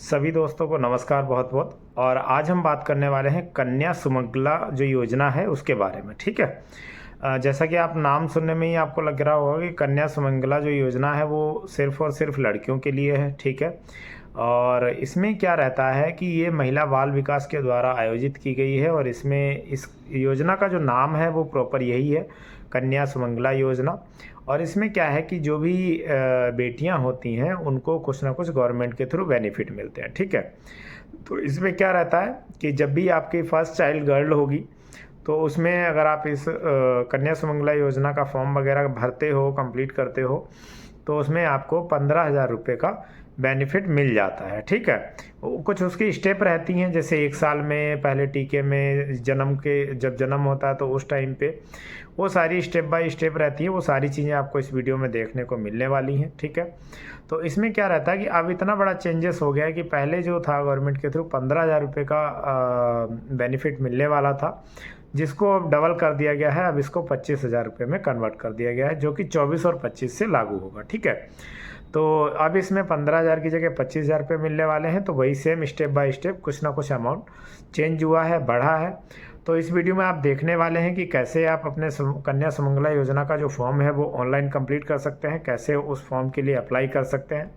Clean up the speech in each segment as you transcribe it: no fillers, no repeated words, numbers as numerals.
सभी दोस्तों को नमस्कार बहुत बहुत। और आज हम बात करने वाले हैं कन्या सुमंगला जो योजना है उसके बारे में। ठीक है। जैसा कि आप नाम सुनने में ही आपको लग रहा होगा कि कन्या सुमंगला जो योजना है वो सिर्फ़ और सिर्फ लड़कियों के लिए है। ठीक है। और इसमें क्या रहता है कि ये महिला बाल विकास के द्वारा आयोजित की गई है और इसमें इस योजना का जो नाम है वो प्रॉपर यही है, कन्या सुमंगला योजना। और इसमें क्या है कि जो भी बेटियां होती हैं उनको कुछ ना कुछ गवर्नमेंट के थ्रू बेनिफिट मिलते हैं। ठीक है। तो इसमें क्या रहता है कि जब भी आपकी फर्स्ट चाइल्ड गर्ल होगी तो उसमें अगर आप इस कन्या सुमंगला योजना का फॉर्म वगैरह भरते हो, कंप्लीट करते हो, तो उसमें आपको 15,000 रुपये का बेनिफिट मिल जाता है। ठीक है। कुछ उसकी स्टेप रहती हैं, जैसे 1 साल में पहले टीके में जब जन्म होता है तो उस टाइम पे वो सारी स्टेप बाय स्टेप रहती है। वो सारी चीज़ें आपको इस वीडियो में देखने को मिलने वाली हैं। ठीक है। तो इसमें क्या रहता है कि अब इतना बड़ा चेंजेस हो गया है कि पहले जो था गवर्नमेंट के थ्रू 15,000 रुपये का बेनिफिट मिलने वाला था, जिसको अब डबल कर दिया गया है। अब इसको 25,000 रुपये में कन्वर्ट कर दिया गया है, जो कि 24 और 25 से लागू होगा। ठीक है। तो अब इसमें 15,000 की जगह 25,000 रुपये मिलने वाले हैं। तो वही सेम स्टेप बाय स्टेप कुछ ना कुछ अमाउंट चेंज हुआ है, बढ़ा है। तो इस वीडियो में आप देखने वाले हैं कि कैसे आप अपने कन्या सुमंगला योजना का जो फॉर्म है वो ऑनलाइन कंप्लीट कर सकते हैं, कैसे उस फॉर्म के लिए अप्लाई कर सकते हैं,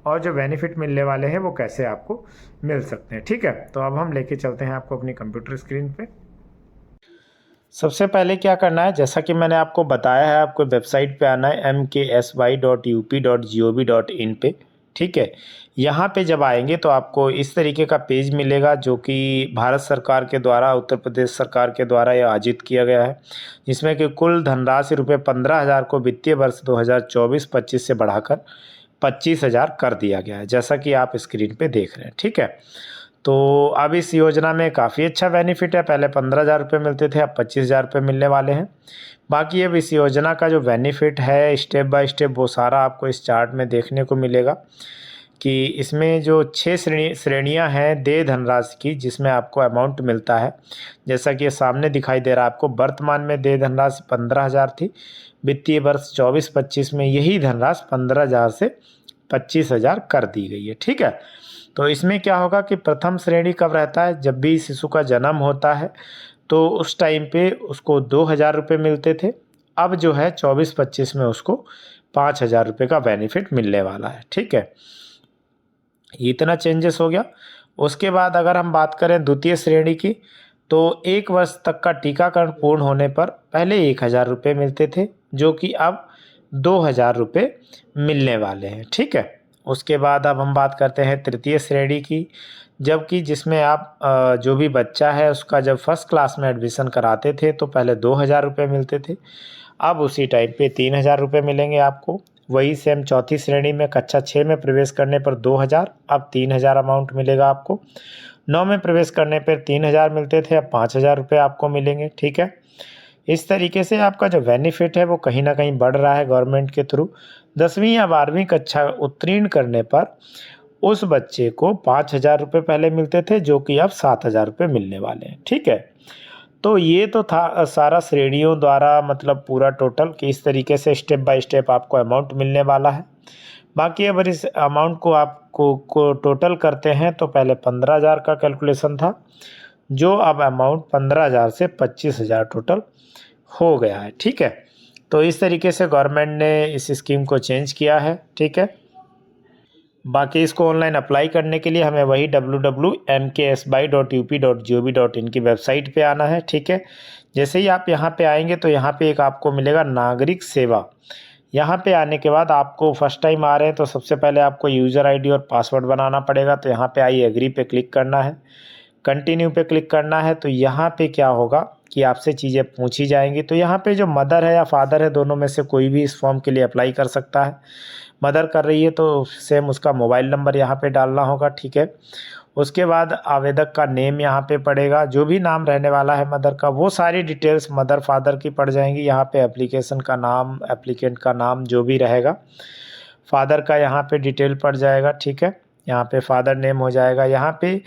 और जो बेनिफिट मिलने वाले हैं वो कैसे आपको मिल सकते हैं। ठीक है। तो अब हम लेके चलते हैं आपको अपनी कंप्यूटर स्क्रीन पे। सबसे पहले क्या करना है, जैसा कि मैंने आपको बताया है, आपको वेबसाइट पे आना है mksy.up.gov.in पे। ठीक है। यहाँ पे जब आएंगे तो आपको इस तरीके का पेज मिलेगा, जो कि भारत सरकार के द्वारा, उत्तर प्रदेश सरकार के द्वारा यह आयोजित किया गया है, जिसमें कि कुल धनराशि रुपये 15,000 को वित्तीय वर्ष 2024-25 से बढ़ाकर 25,000 कर दिया गया है, जैसा कि आप स्क्रीन पे देख रहे हैं। ठीक है। तो अब इस योजना में काफ़ी अच्छा बेनिफिट है। पहले 15,000 रुपये मिलते थे, अब 25,000 रुपये मिलने वाले हैं। बाकी अब इस योजना का जो बेनिफिट है स्टेप बाय स्टेप वो सारा आपको इस चार्ट में देखने को मिलेगा कि इसमें जो 6 श्रेणियां हैं देय धनराशि की, जिसमें आपको अमाउंट मिलता है। जैसा कि ये सामने दिखाई दे रहा है आपको, वर्तमान में देय धनराशि 15,000 थी। वित्तीय वर्ष 24-25 में यही धनराशि 15,000 से 25,000 कर दी गई है। ठीक है। तो इसमें क्या होगा कि प्रथम श्रेणी कब रहता है, जब भी शिशु का जन्म होता है तो उस टाइम पे उसको 2,000 रुपये मिलते थे। अब जो है 24-25 में उसको 5,000 रुपये का बेनिफिट मिलने वाला है। ठीक है। इतना चेंजेस हो गया। उसके बाद अगर हम बात करें द्वितीय श्रेणी की, तो 1 वर्ष तक का टीकाकरण पूर्ण होने पर पहले 1,000 रुपये मिलते थे, जो कि अब 2,000 रुपये मिलने वाले हैं। ठीक है। उसके बाद अब हम बात करते हैं तृतीय श्रेणी की, जबकि जिसमें आप जो भी बच्चा है उसका जब फर्स्ट क्लास में एडमिशन कराते थे तो पहले 2,000 रुपये मिलते थे, अब उसी टाइम पे 3,000 रुपये मिलेंगे आपको। वही सेम चौथी श्रेणी में कक्षा 6 में प्रवेश करने पर 2,000, अब 3,000 अमाउंट मिलेगा आपको। 9 में प्रवेश करने पर 3,000 मिलते थे, अब 5,000 रुपये आपको मिलेंगे। ठीक है। इस तरीके से आपका जो बेनिफिट है वो कहीं ना कहीं बढ़ रहा है गवर्नमेंट के थ्रू। 10वीं या 12वीं कक्षा उत्तीर्ण करने पर उस बच्चे को 5,000 रुपये पहले मिलते थे, जो कि अब 7,000 रुपये मिलने वाले हैं। ठीक है। तो ये तो था सारा श्रेणियों द्वारा, मतलब पूरा टोटल कि इस तरीके से स्टेप बाय स्टेप आपको अमाउंट मिलने वाला है। बाकी अगर इस अमाउंट को आपको टोटल करते हैं तो पहले 15,000 का कैलकुलेशन था, जो अब अमाउंट 15,000 से 25,000 टोटल हो गया है। ठीक है। तो इस तरीके से गवर्नमेंट ने इस स्कीम को चेंज किया है। ठीक है। बाकी इसको ऑनलाइन अप्लाई करने के लिए हमें वही www.mksy.up.gov.in की वेबसाइट पे आना है। ठीक है। जैसे ही आप यहाँ पे आएंगे तो यहाँ पे एक आपको मिलेगा नागरिक सेवा। यहाँ पे आने के बाद आपको फर्स्ट टाइम आ रहे हैं तो सबसे पहले आपको यूज़र आईडी और पासवर्ड बनाना पड़ेगा। तो यहाँ पे आई एग्री पे क्लिक करना है, कंटिन्यू पे क्लिक करना है। तो यहाँ पे क्या होगा कि आपसे चीज़ें पूछी जाएंगी। तो यहाँ पे जो मदर है या फादर है, दोनों में से कोई भी इस फॉर्म के लिए अप्लाई कर सकता है। मदर कर रही है तो सेम उसका मोबाइल नंबर यहाँ पे डालना होगा। ठीक है। उसके बाद आवेदक का नेम यहाँ पे पड़ेगा, जो भी नाम रहने वाला है मदर का, वो सारी डिटेल्स मदर फादर की पड़ जाएंगी। यहाँ पे एप्लीकेशन का नाम, एप्लीकेंट का नाम जो भी रहेगा, फादर का यहाँ पे डिटेल पड़ जाएगा। ठीक है। यहाँ पे फादर नेम हो जाएगा। यहाँ पे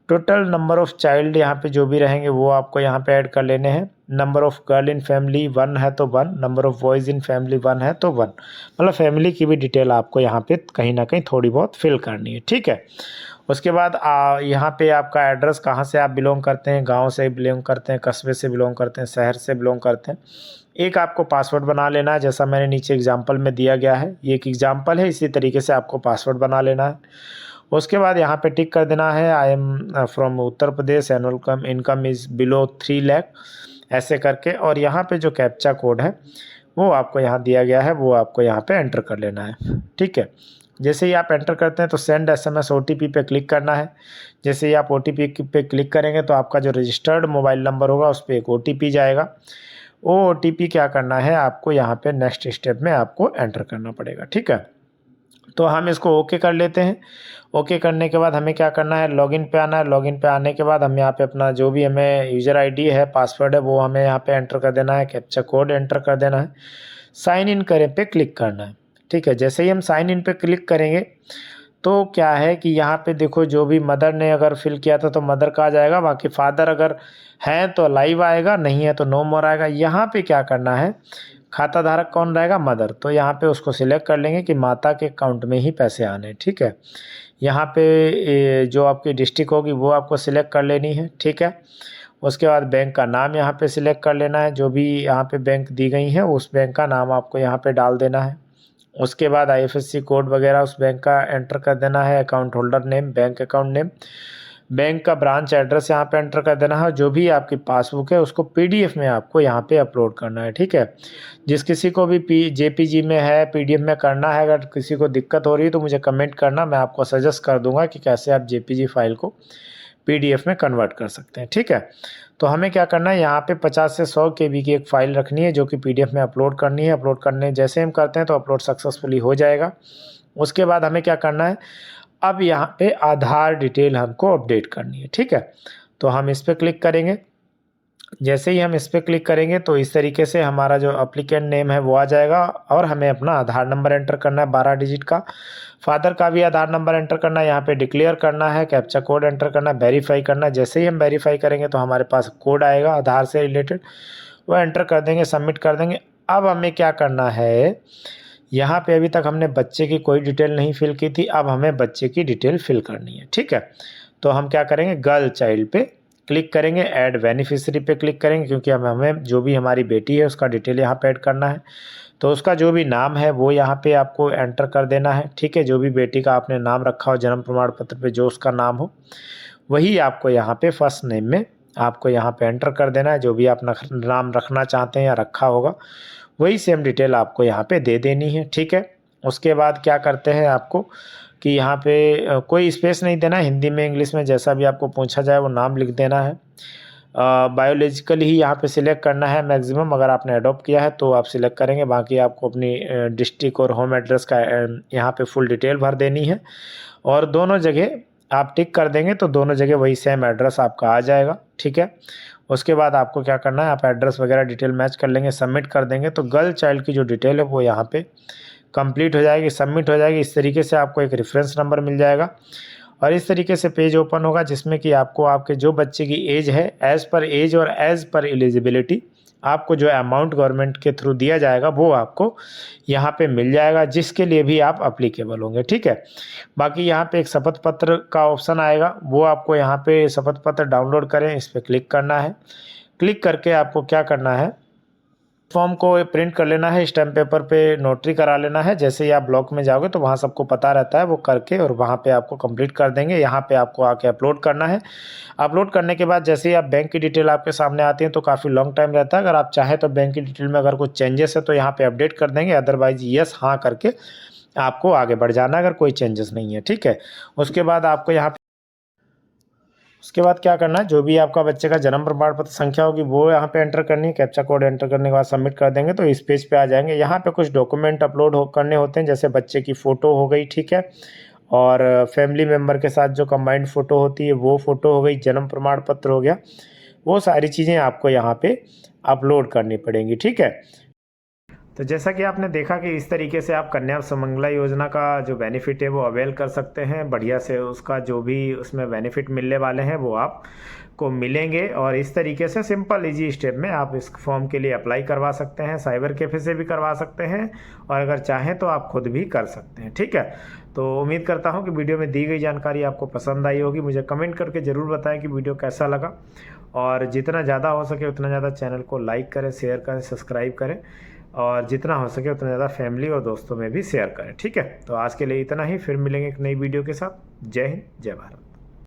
टोटल नंबर ऑफ़ चाइल्ड यहाँ पे जो भी रहेंगे वो आपको यहाँ पे ऐड कर लेने हैं। Number of girl in family 1 है तो 1, number of boys in family 1 है तो 1, मतलब फैमिली की भी डिटेल आपको यहाँ पे कहीं ना कहीं थोड़ी बहुत फिल करनी है, ठीक है। उसके बाद यहाँ पे आपका एड्रेस, कहाँ से आप बिलोंग करते हैं, गांव से बिलोंग करते हैं, कस्बे से बिलोंग करते हैं, शहर से बिलोंग करते हैं। एक आपको पासवर्ड बना लेना है, जैसा मैंने नीचे एग्जांपल में दिया गया है, ये एक एग्जांपल है, इसी तरीके से आपको पासवर्ड बना लेना है। उसके बाद यहाँ पे टिक कर देना है I am from Uttar Pradesh, annual income is below 3 lakh, ऐसे करके। और यहाँ पे जो कैप्चा कोड है वो आपको यहाँ दिया गया है, वो आपको यहाँ पे एंटर कर लेना है, ठीक है। जैसे ही आप एंटर करते हैं तो सेंड SMS OTP पे क्लिक करना है। जैसे ही आप OTP पे क्लिक करेंगे तो आपका जो रजिस्टर्ड मोबाइल नंबर होगा उस पर एक OTP जाएगा। वो OTP क्या करना है, आपको यहाँ पे नेक्स्ट स्टेप में आपको एंटर करना पड़ेगा, ठीक है। तो हम इसको ओके कर लेते हैं। ओके करने के बाद हमें क्या करना है, लॉगिन पे आना है। लॉगिन पे आने के बाद हम यहाँ पे अपना जो भी हमें यूज़र ID है, पासवर्ड है, वो हमें यहाँ पे एंटर कर देना है, कैप्चा कोड एंटर कर देना है, साइन इन करें पे क्लिक करना है, ठीक है। जैसे ही हम साइन इन पे क्लिक करेंगे तो क्या है कि यहाँ पे देखो, जो भी मदर ने अगर फिल किया था तो मदर का आ जाएगा, बाकी फादर अगर है तो लाइव आएगा, नहीं है तो नो मोर आएगा। यहाँ पे क्या करना है, खाता धारक कौन रहेगा, मदर, तो यहाँ पे उसको सिलेक्ट कर लेंगे कि माता के अकाउंट में ही पैसे आने, ठीक है। यहाँ पे जो आपकी डिस्ट्रिक्ट होगी वो आपको सिलेक्ट कर लेनी है, ठीक है। उसके बाद बैंक का नाम यहाँ पे सिलेक्ट कर लेना है, जो भी यहाँ पे बैंक दी गई है उस बैंक का नाम आपको यहाँ पे डाल देना है। उसके बाद IFSC कोड वगैरह उस बैंक का एंटर कर देना है, account holder name, bank account name, bank का ब्रांच एड्रेस यहाँ पे एंटर कर देना है। जो भी आपकी पासबुक है उसको PDF में आपको यहाँ पे अपलोड करना है, ठीक है। जिस किसी को भी JPG में है, PDF में करना है, अगर किसी को दिक्कत हो रही है तो मुझे कमेंट करना, मैं आपको सजेस्ट कर दूंगा कि कैसे आप JPG फाइल को PDF में कन्वर्ट कर सकते हैं, ठीक है। तो हमें क्या करना है, यहाँ पे 50 से 100 KB की एक फ़ाइल रखनी है जो कि PDF में अपलोड करनी है। अपलोड करने जैसे हम करते हैं तो अपलोड सक्सेसफुली हो जाएगा। उसके बाद हमें क्या करना है, अब यहाँ पे आधार डिटेल हमको अपडेट करनी है, ठीक है। तो हम इस पर क्लिक करेंगे। जैसे ही हम इस पर क्लिक करेंगे तो इस तरीके से हमारा जो अप्लीकेंट नेम है वो आ जाएगा, और हमें अपना आधार नंबर एंटर करना है 12 डिजिट का। फादर का भी आधार नंबर एंटर करना है, यहाँ पे डिक्लेयर करना है, कैप्चा कोड एंटर करना है, वेरीफाई करना है। जैसे ही हम वेरीफाई करेंगे तो हमारे पास कोड आएगा आधार से रिलेटेड, वो एंटर कर देंगे, सबमिट कर देंगे। अब हमें क्या करना है, यहाँ पे अभी तक हमने बच्चे की कोई डिटेल नहीं फिल की थी, अब हमें बच्चे की डिटेल फिल करनी है, ठीक है। तो हम क्या करेंगे, गर्ल चाइल्ड पे क्लिक करेंगे, ऐड बेनिफिशियरी पे क्लिक करेंगे, क्योंकि हमें जो भी हमारी बेटी है उसका डिटेल यहाँ पे ऐड करना है। तो उसका जो भी नाम है वो यहाँ पे आपको एंटर कर देना है, ठीक है। जो भी बेटी का आपने नाम रखा हो जन्म प्रमाण पत्र पे, जो उसका नाम हो वही आपको यहाँ पे फर्स्ट नेम में आपको यहाँ पे एंटर कर देना है। जो भी आप नाम रखना चाहते हैं या रखा होगा वही सेम डिटेल आपको यहाँ पे दे देनी है, ठीक है। उसके बाद क्या करते हैं आपको कि यहाँ पे कोई स्पेस नहीं देना, हिंदी में इंग्लिश में जैसा भी आपको पूछा जाए वो नाम लिख देना है। बायोलॉजिकल ही यहाँ पे सिलेक्ट करना है मैक्सिमम, अगर आपने अडॉप्ट किया है तो आप सिलेक्ट करेंगे, बाकी आपको अपनी डिस्ट्रिक्ट और होम एड्रेस का यहाँ पे फुल डिटेल भर देनी है। और दोनों जगह आप टिक कर देंगे तो दोनों जगह वही सेम एड्रेस आपका आ जाएगा, ठीक है। उसके बाद आपको क्या करना है, आप एड्रेस वगैरह डिटेल मैच कर लेंगे, सबमिट कर देंगे तो गर्ल चाइल्ड की जो डिटेल है वो यहाँ पे कंप्लीट हो जाएगी, सबमिट हो जाएगी। इस तरीके से आपको एक रेफरेंस नंबर मिल जाएगा, और इस तरीके से पेज ओपन होगा जिसमें कि आपको आपके जो बच्चे की एज है, एज़ पर एज और एज़ पर एलिजिबिलिटी, आपको जो अमाउंट गवर्नमेंट के थ्रू दिया जाएगा वो आपको यहाँ पे मिल जाएगा, जिसके लिए भी आप अप्लीकेबल होंगे, ठीक है। बाकी यहाँ पे एक शपथ पत्र का ऑप्शन आएगा, वो आपको यहाँ पे शपथ पत्र डाउनलोड करें, इस पर क्लिक करना है। क्लिक करके आपको क्या करना है, फॉर्म को प्रिंट कर लेना है, स्टैम्प पेपर पे नोटरी करा लेना है। जैसे ही आप ब्लॉक में जाओगे तो वहाँ सबको पता रहता है, वो करके और वहाँ पे आपको कंप्लीट कर देंगे। यहाँ पे आपको आके अपलोड करना है। अपलोड करने के बाद जैसे ही आप बैंक की डिटेल आपके सामने आती है तो काफ़ी लॉन्ग टाइम रहता है। अगर आप चाहें तो बैंक की डिटेल में अगर कुछ चेंजेस है तो यहाँ पर अपडेट कर देंगे, अदरवाइज यस हाँ करके आपको आगे बढ़ जाना अगर कोई चेंजेस नहीं है, ठीक है। उसके बाद आपको यहाँ उसके बाद क्या करना है, जो भी आपका बच्चे का जन्म प्रमाण पत्र संख्या होगी वो यहाँ पे एंटर करनी है। कैप्चा कोड एंटर करने के बाद सबमिट कर देंगे तो इस पेज पे आ जाएंगे। यहाँ पे कुछ डॉक्यूमेंट अपलोड करने होते हैं, जैसे बच्चे की फ़ोटो हो गई, ठीक है, और फैमिली मेम्बर के साथ जो कंबाइंड फ़ोटो होती है वो फ़ोटो हो गई, जन्म प्रमाण पत्र हो गया, वो सारी चीज़ें आपको यहाँ पर अपलोड करनी पड़ेंगी, ठीक है। तो जैसा कि आपने देखा कि इस तरीके से आप कन्या सुमंगला योजना का जो बेनिफिट है वो अवेल कर सकते हैं। बढ़िया से उसका जो भी उसमें बेनिफिट मिलने वाले हैं वो आपको मिलेंगे, और इस तरीके से सिंपल इजी स्टेप में आप इस फॉर्म के लिए अप्लाई करवा सकते हैं। साइबर कैफ़े से भी करवा सकते हैं, और अगर चाहें तो आप खुद भी कर सकते हैं। ठीक है, तो उम्मीद करता हूँ कि वीडियो में दी गई जानकारी आपको पसंद आई होगी। मुझे कमेंट करके ज़रूर बताएं कि वीडियो कैसा लगा, और जितना ज़्यादा हो सके उतना ज़्यादा चैनल को लाइक करें, शेयर करें, सब्सक्राइब करें, और जितना हो सके उतना ज़्यादा फैमिली और दोस्तों में भी शेयर करें। ठीक है, तो आज के लिए इतना ही, फिर मिलेंगे एक नई वीडियो के साथ। जय हिंद, जय भारत।